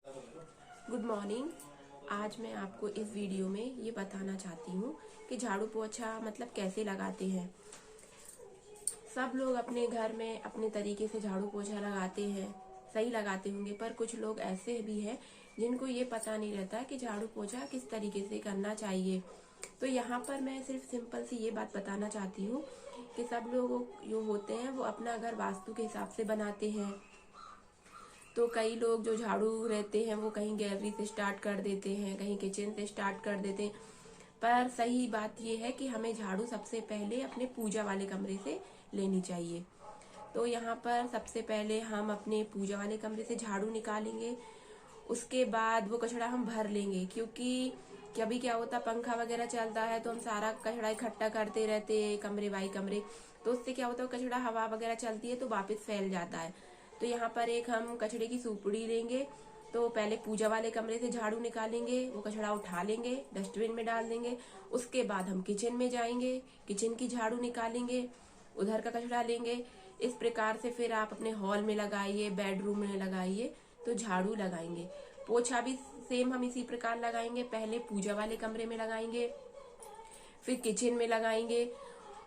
Good morning. आज मैं आपको इस वीडियो में ये बताना चाहती हूँ कि झाड़ू पोछा मतलब कैसे लगाते हैं। सब लोग अपने घर में अपने तरीके से झाड़ू पोछा लगाते हैं, सही लगाते होंगे, पर कुछ लोग ऐसे भी हैं जिनको ये पता नहीं रहता कि झाड़ू पोछा किस तरीके से करना चाहिए। तो यहाँ पर मैं सिर्फ सिंपल सी ये बात बताना चाहती हूँ कि सब लोग जो होते हैं वो अपना घर वास्तु के हिसाब से बनाते हैं। तो कई लोग जो झाड़ू रहते हैं वो कहीं गैलरी से स्टार्ट कर देते हैं, कहीं किचन से स्टार्ट कर देते हैं, पर सही बात ये है कि हमें झाड़ू सबसे पहले अपने पूजा वाले कमरे से लेनी चाहिए। तो यहाँ पर सबसे पहले हम अपने पूजा वाले कमरे से झाड़ू निकालेंगे, उसके बाद वो कचड़ा हम भर लेंगे, क्योंकि कभी क्या होता पंखा वगैरह चलता है तो हम सारा कचड़ा इकट्ठा करते रहते हैं कमरे बाई कमरे, तो उससे क्या होता है कचड़ा हवा वगैरह चलती है तो वापस फैल जाता है। तो यहाँ पर एक हम कचड़े की सुपड़ी लेंगे, तो पहले पूजा वाले कमरे से झाड़ू निकालेंगे, वो कचड़ा उठा लेंगे, डस्टबिन में डाल देंगे। उसके बाद हम किचन में जाएंगे, किचन की झाड़ू निकालेंगे, उधर का कचड़ा लेंगे। इस प्रकार से फिर आप अपने हॉल में लगाइए, बेडरूम में लगाइए, तो झाड़ू लगाएंगे। पोछा भी सेम हम इसी प्रकार लगाएंगे, पहले पूजा वाले कमरे में लगाएंगे, फिर किचन में लगाएंगे।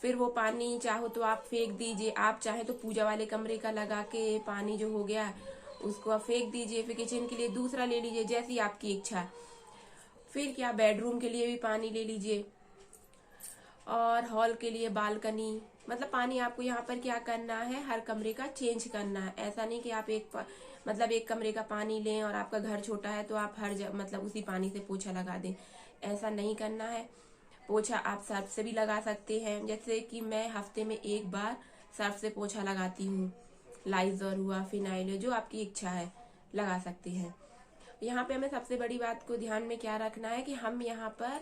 फिर वो पानी चाहो तो आप फेंक दीजिए, आप चाहे तो पूजा वाले कमरे का लगा के पानी जो हो गया उसको आप फेंक दीजिए, फिर किचन के लिए दूसरा ले लीजिए, जैसी आपकी इच्छा। फिर क्या बेडरूम के लिए भी पानी ले लीजिए, और हॉल के लिए बालकनी, मतलब पानी आपको यहाँ पर क्या करना है, हर कमरे का चेंज करना है। ऐसा नहीं कि आप एक कमरे का पानी लें और आपका घर छोटा है तो आप मतलब उसी पानी से पोछा लगा दें, ऐसा नहीं करना है। पोछा आप सर्फ से भी लगा सकते हैं, जैसे कि मैं हफ्ते में एक बार सर्फ से पोछा लगाती हूँ। लाइजर हुआ, फिनाइल, जो आपकी इच्छा है लगा सकते हैं। यहाँ पे हमें सबसे बड़ी बात को ध्यान में क्या रखना है कि हम यहाँ पर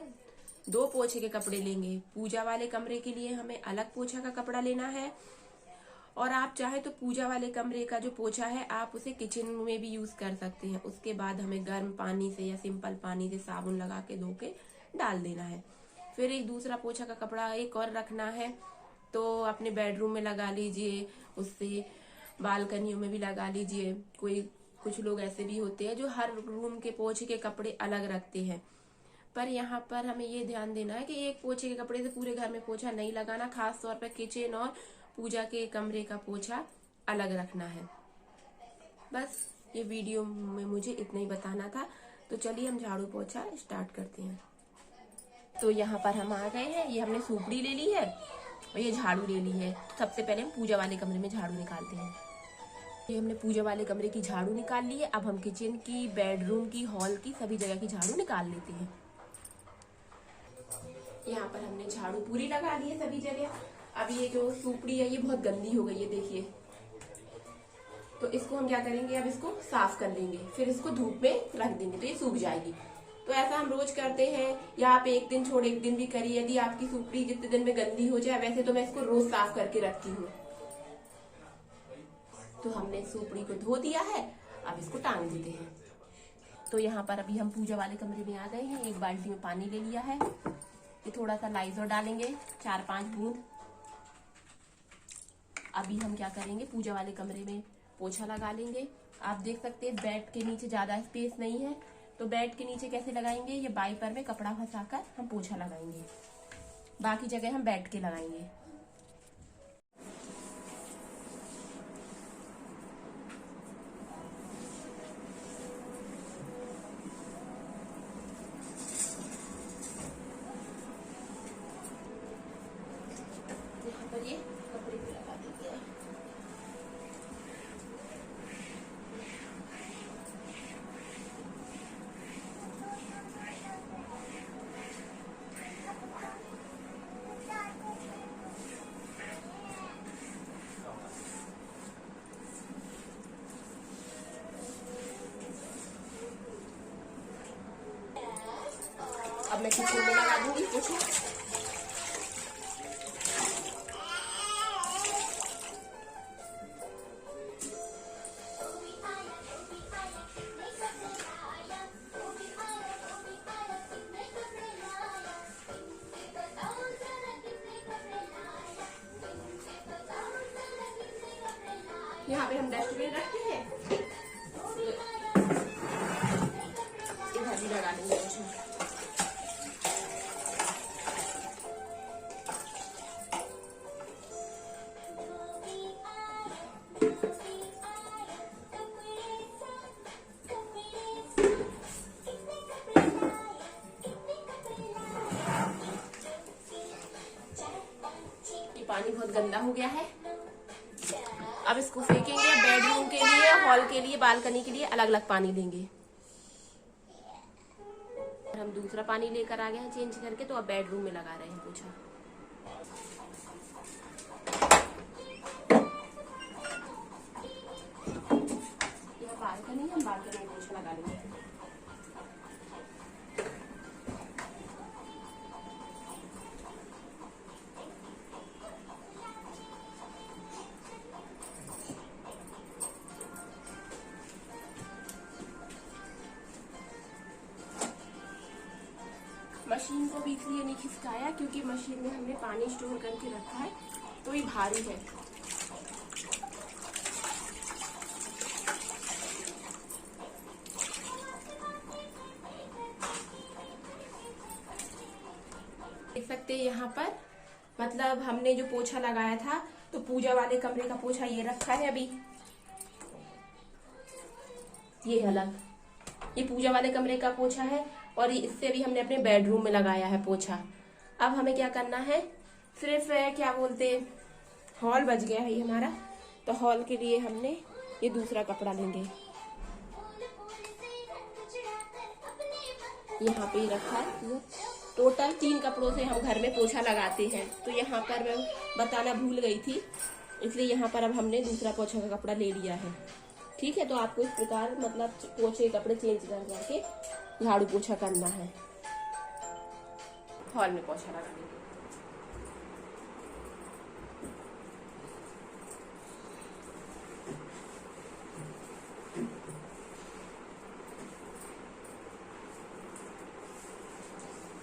2 पोछे के कपड़े लेंगे। पूजा वाले कमरे के लिए हमें अलग पोछा का कपड़ा लेना है, और आप चाहे तो पूजा वाले कमरे का जो पोछा है आप उसे किचन में भी यूज कर सकते हैं। उसके बाद हमें गर्म पानी से या सिंपल पानी से साबुन लगा के धो के डाल देना है। फिर एक दूसरा पोछा का कपड़ा एक और रखना है, तो अपने बेडरूम में लगा लीजिए, उससे बालकनियों में भी लगा लीजिए। कुछ लोग ऐसे भी होते हैं जो हर रूम के पोछे के कपड़े अलग रखते हैं, पर यहाँ पर हमें ये ध्यान देना है कि एक पोछे के कपड़े से पूरे घर में पोछा नहीं लगाना, खास तौर पर किचन और पूजा के कमरे का पोछा अलग रखना है। बस ये वीडियो में मुझे इतना ही बताना था, तो चलिए हम झाड़ू पोछा स्टार्ट करते हैं। तो यहाँ पर हम आ गए हैं, ये हमने सुपड़ी ले ली है और ये झाड़ू ले ली है। सबसे पहले हम पूजा वाले कमरे में झाड़ू निकालते हैं। ये हमने पूजा वाले कमरे की झाड़ू निकाल ली है। अब हम किचन की, बेडरूम की, हॉल की, सभी जगह की झाड़ू निकाल लेते हैं। यहाँ पर हमने झाड़ू पूरी लगा ली है सभी जगह। अब ये जो सुपड़ी है ये बहुत गंदी हो गई है, देखिए, तो इसको हम क्या करेंगे, अब इसको साफ कर लेंगे, फिर इसको धूप में रख देंगे तो ये सूख जाएगी। तो ऐसा हम रोज करते हैं, या आप एक दिन छोड़ एक दिन भी करिए। यदि आपकी सुपड़ी जितने दिन में गंदी हो जाए, वैसे तो मैं इसको रोज साफ करके रखती हूँ। तो हमने सुपड़ी को धो दिया है, अब इसको टांग देते हैं। तो यहाँ पर अभी हम पूजा वाले कमरे में आ गए हैं। एक बाल्टी में पानी ले लिया है, ये थोड़ा सा लाइजर डालेंगे, 4-5 बूंद। अभी हम क्या करेंगे, पूजा वाले कमरे में पोछा लगा लेंगे। आप देख सकते हैं बेड के नीचे ज्यादा स्पेस नहीं है, तो बेड के नीचे कैसे लगाएंगे, ये वाइपर में कपड़ा फंसाकर हम पोछा लगाएंगे, बाकी जगह हम बैठ के लगाएंगे। यहाँ पर ये कपड़े पे लगा देते हैं। अब मैं किचन में लगा दूंगी पोछा। यहाँ पे हम डस्टबिन रखते हैं, अभी लगा लेंगे पोछा। ये पानी बहुत गंदा हो गया है। अब इसको फेंकेंगे। बेडरूम के लिए, हॉल के लिए, बालकनी के लिए अलग अलग पानी देंगे। हम दूसरा पानी लेकर आ गए हैं चेंज करके, तो अब बेडरूम में लगा रहे हैं पोछा। यह बालकनी है, हम बालकनी में पोछा लगा लेंगे। मशीन को भी इसलिए नहीं खिसकाया क्योंकि मशीन में हमने पानी स्टोर करके रखा है, तो ये भारी है। देख सकते हैं यहाँ पर, मतलब हमने जो पोछा लगाया था, तो पूजा वाले कमरे का पोछा ये रखा है अभी, ये अलग, ये पूजा वाले कमरे का पोछा है। और इससे भी हमने अपने बेडरूम में लगाया है पोछा। अब हमें क्या करना है, सिर्फ क्या बोलते, हॉल बच गया है ये हमारा, तो हॉल के लिए हमने ये दूसरा कपड़ा लेंगे। यहाँ पे रखा है। टोटल 3 कपड़ों से हम घर में पोछा लगाते हैं, तो यहाँ पर मैं बताना भूल गई थी, इसलिए यहाँ पर अब हमने दूसरा पोछा का कपड़ा ले लिया है। ठीक है, तो आपको इस प्रकार मतलब पोछे के कपड़े चेंज कर करके झाड़ू पोछा करना है। हॉल में पोछा लगा देंगे।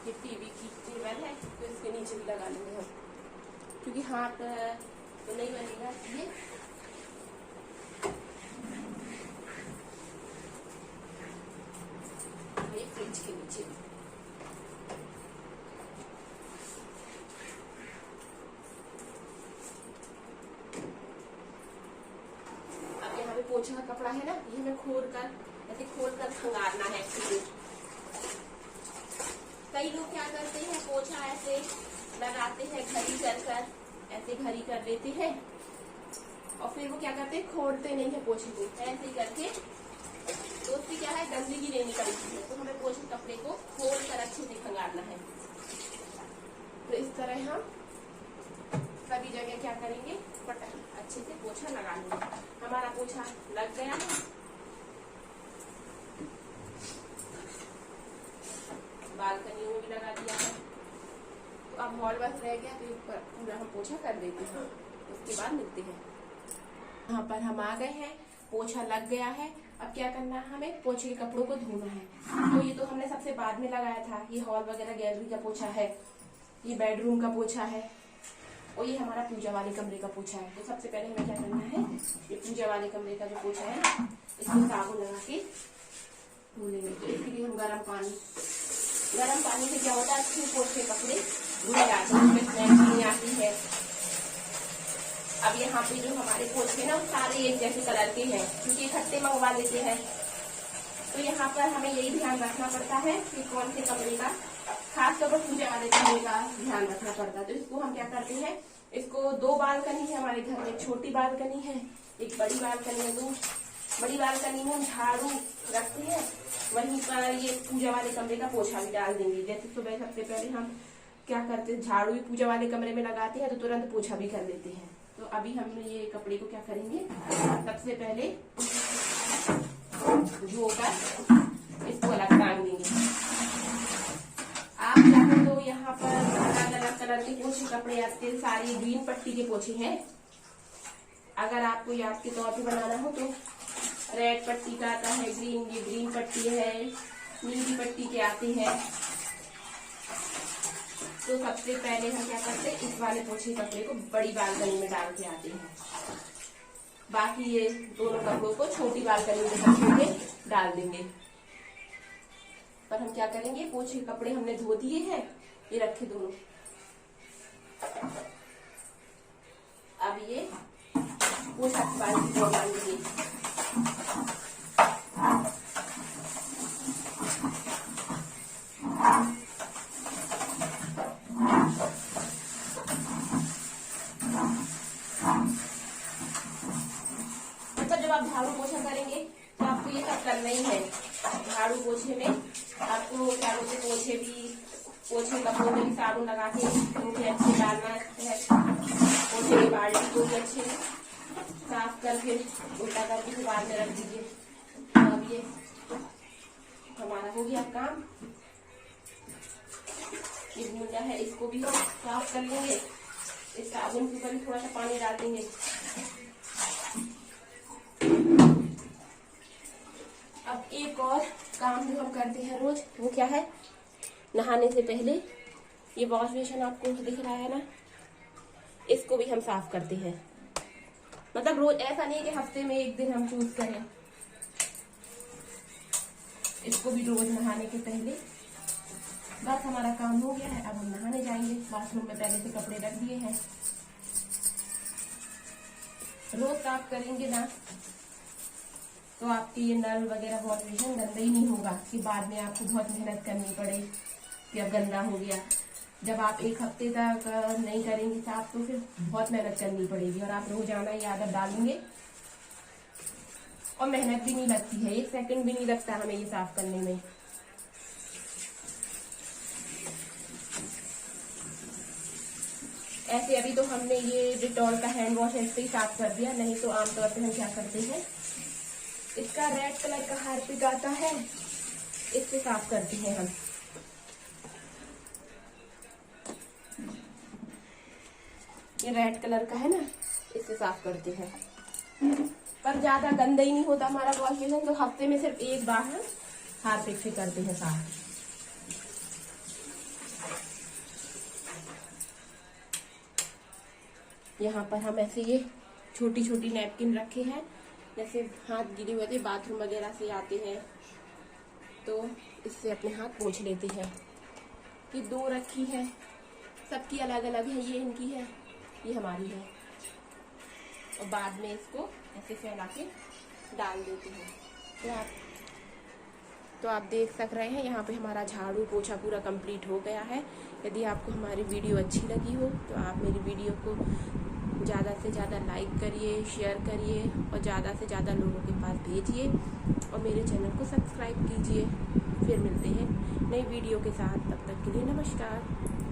ये टीवी की टेबल है, तो इसके नीचे भी लगा लेंगे हम, क्योंकि हाथ तो नहीं बनेगा इसलिए। फ्रिज के नीचे अब यहाँ पे पोछा का कपड़ा है ना, ये हमें ऐसे खोल कर खंगालना है। कई लोग क्या करते हैं, पोछा ऐसे लगाते हैं घड़ी कर ऐसे घड़ी कर लेते हैं, और फिर वो क्या करते हैं, खोलते नहीं है पोछे को, ऐसे ही करके, तो उससे क्या है, गंदगी नहीं निकलती है। तो हमें पोछे कपड़े को खोल कर अच्छे से खंगालना है। तो इस तरह हम सभी जगह क्या करेंगे, अच्छे से पोछा लगा लेंगे। हमारा पोछा लग गया है। बालकनियों में भी लगा दिया है, तो अब हॉल बस रह गया, तो पूरा हम पोछा कर देते हैं, उसके बाद मिलते हैं। यहाँ पर हम आ गए हैं, पोछा लग गया है। अब क्या करना है, हमें पोछे के कपड़ों को धोना है। तो ये तो हमने सबसे बाद में लगाया था, ये हॉल वगैरह गैलरी का पोछा है, ये बेडरूम का पोछा है, और ये हमारा पूजा वाले कमरे का पोछा है। तो सबसे पहले हमें क्या करना है, ये पूजा वाले कमरे का जो पोछा है ना, इसको साबुन लगा के धो लेंगे। तो इसके लिए हम गर्म पानी से क्या होता है, अच्छे पोछे कपड़े धुल जाते हैं, उसमें स्मेल नहीं आती है। अब यहाँ पे जो हमारे पोछे ना, सारे एक जैसे कलर के हैं, क्योंकि इकट्ठे मंगवा लेते हैं। तो यहाँ पर हमें यही ध्यान रखना पड़ता है कि कौन से कमरे का, खासतौर पर पूजा वाले कमरे का ध्यान रखना पड़ता है। तो इसको हम क्या करते हैं, इसको 2 बालकनी है हमारे घर में, छोटी बालकनी है, एक बड़ी बालकनी है। 2 बड़ी बालकनी में हम झाड़ू रखते हैं, वहीं पर ये पूजा वाले कमरे का पोछा भी डाल देंगे। जैसे सुबह सबसे पहले हम क्या करते हैं, झाड़ू भी पूजा वाले कमरे में लगाते हैं, तो तुरंत पोछा भी कर लेते हैं। तो अभी हम ये कपड़े को क्या करेंगे, सबसे पहले धोकर इसको अलग टांग देंगे। आप चाहे तो यहाँ पर अलग अलग कलर के पोछे कपड़े आते हैं, सारी ग्रीन पट्टी के पोछे हैं। अगर आपको याद के तौर पे बनाना हो तो रेड पट्टी का आता है, ये ग्रीन पट्टी है, नीली पट्टी के आते हैं। तो सबसे पहले हम क्या करते हैं, इस वाले पोछे कपड़े को बड़ी बालकनी में डाल के आते हैं, बाकी ये दोनों कपड़ों को छोटी बालकनी में डाल देंगे। पर हम क्या करेंगे, पोछे कपड़े हमने धो दिए हैं, ये रखे दोनों। अब ये पोछा की बाल्टी को डालेंगे। मतलब जब आप झाड़ू पोछा करेंगे तो आपको ये सब करना ही है। झाड़ू पोछे में आपको क्या बोलते, पोछे कपड़ों में भी साबुन लगा के उनके अच्छे डालना है। पोछे की बाल्टी को भी अच्छे साफ करके उल्टा करके फिर बाद में रख दीजिए। अब ये हमारा हो गया काम। ये भूंजा है, इसको भी हम साफ कर लेंगे। इस साबुन के ऊपर भी थोड़ा सा पानी डाल देंगे। अब एक और काम जो हम करते हैं रोज, वो क्या है, नहाने से पहले ये वॉश बेसिन आपको दिख रहा है ना, इसको भी हम साफ करते हैं। मतलब रोज, ऐसा नहीं कि हफ्ते में एक दिन हम चूज करें, इसको भी रोज नहाने के पहले। बस हमारा काम हो गया है। अब हम नहाने जाएंगे। बाथरूम में पहले से कपड़े रख दिए हैं। रोज साफ करेंगे ना तो आपकी ये नल वगैरह वॉश बेसिन गंदा ही नहीं होगा कि बाद में आपको बहुत मेहनत करनी पड़े कि अब गंदा हो गया। जब आप एक हफ्ते तक नहीं करेंगे साफ तो फिर बहुत मेहनत करनी पड़ेगी, और आप रोजाना ये आदत डालेंगे और मेहनत भी नहीं लगती है, 1 सेकंड भी नहीं लगता हमें ये साफ करने में। ऐसे अभी तो हमने ये डिटॉल का हैंड वॉश ऐसे ही साफ कर दिया, नहीं तो आमतौर पे हम क्या करते हैं, इसका रेड कलर का हार्पिक आता है, इससे साफ करते हैं हम। ये रेड कलर का है ना, इससे साफ करते हैं। पर ज्यादा गंदा ही नहीं होता हमारा वॉश बेसिन, तो हफ्ते में सिर्फ एक बार हम हार्पिक से करते हैं साफ। यहाँ पर हम ऐसे ये छोटी छोटी नैपकिन रखे हैं, जैसे हाथ गीले हुए थे बाथरूम वगैरह से आते हैं तो इससे अपने हाथ पोंछ लेते हैं। ये 2 रखी है, सबकी अलग अलग है, ये इनकी है, ये हमारी है, और बाद में इसको ऐसे फैला के डाल देते हैं। तो आप देख सक रहे हैं यहाँ पे हमारा झाड़ू पोछा पूरा कंप्लीट हो गया है। यदि आपको हमारी वीडियो अच्छी लगी हो तो आप मेरी वीडियो को ज़्यादा से ज़्यादा लाइक करिए, शेयर करिए और ज़्यादा से ज़्यादा लोगों के पास भेजिए, और मेरे चैनल को सब्सक्राइब कीजिए। फिर मिलते हैं नई वीडियो के साथ, तब तक के लिए नमस्कार।